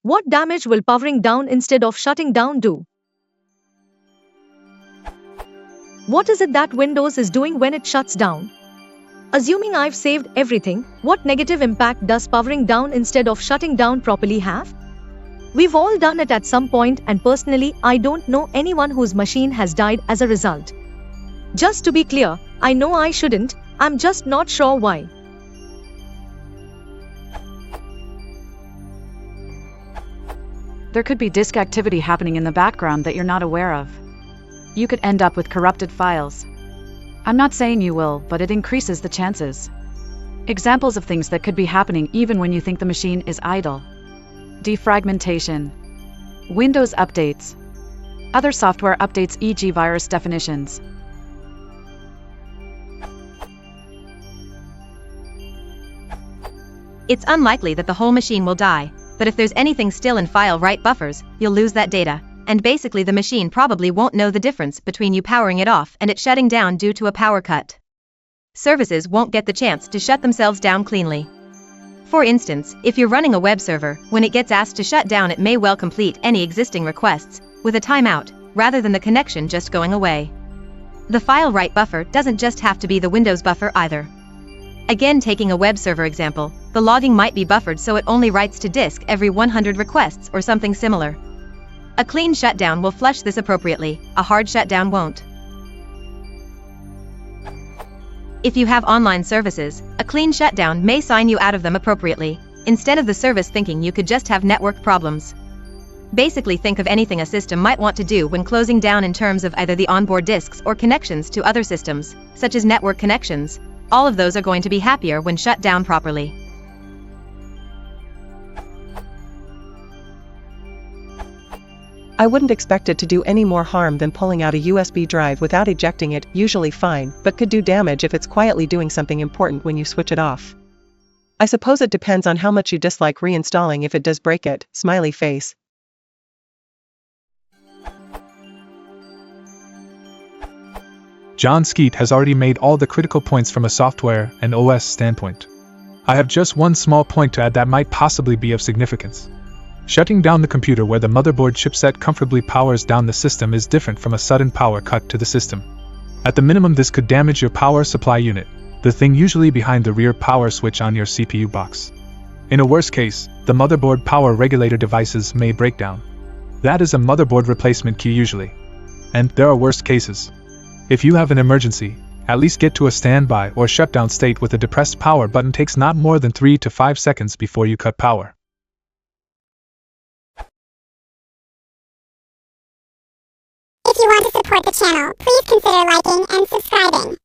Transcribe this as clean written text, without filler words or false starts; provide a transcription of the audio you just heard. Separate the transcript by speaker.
Speaker 1: What damage will powering down instead of shutting down do? What is it that Windows is doing when it shuts down? Assuming I've saved everything, what negative impact does powering down instead of shutting down properly have? We've all done it at some point, and personally, I don't know anyone whose machine has died as a result. Just to be clear, I know I shouldn't, I'm just not sure why.
Speaker 2: There could be disk activity happening in the background that you're not aware of. You could end up with corrupted files. I'm not saying you will, but it increases the chances. Examples of things that could be happening even when you think the machine is idle. Defragmentation. Windows updates. Other software updates, e.g. virus definitions.
Speaker 3: It's unlikely that the whole machine will die, but if there's anything still in file write buffers, you'll lose that data, and basically the machine probably won't know the difference between you powering it off and it shutting down due to a power cut. Services won't get the chance to shut themselves down cleanly. For instance, if you're running a web server, when it gets asked to shut down, it may well complete any existing requests with a timeout, rather than the connection just going away. The file write buffer doesn't just have to be the Windows buffer either. Again, taking a web server example, the logging might be buffered so it only writes to disk every 100 requests or something similar. A clean shutdown will flush this appropriately, a hard shutdown won't. If you have online services, a clean shutdown may sign you out of them appropriately, instead of the service thinking you could just have network problems. Basically, think of anything a system might want to do when closing down in terms of either the onboard disks or connections to other systems, such as network connections. All of those are going to be happier when shut down properly.
Speaker 4: I wouldn't expect it to do any more harm than pulling out a USB drive without ejecting it, usually fine, but could do damage if it's quietly doing something important when you switch it off. I suppose it depends on how much you dislike reinstalling if it does break it, smiley face.
Speaker 5: John Skeet has already made all the critical points from a software and OS standpoint. I have just one small point to add that might possibly be of significance. Shutting down the computer where the motherboard chipset comfortably powers down the system is different from a sudden power cut to the system. At the minimum, this could damage your power supply unit, the thing usually behind the rear power switch on your CPU box. In a worst case, the motherboard power regulator devices may break down. That is a motherboard replacement key usually. And there are worst cases. If you have an emergency, at least get to a standby or shutdown state with a depressed power button. Takes not more than 3 to 5 seconds before you cut power.
Speaker 6: If you want to support the channel, please consider liking and subscribing.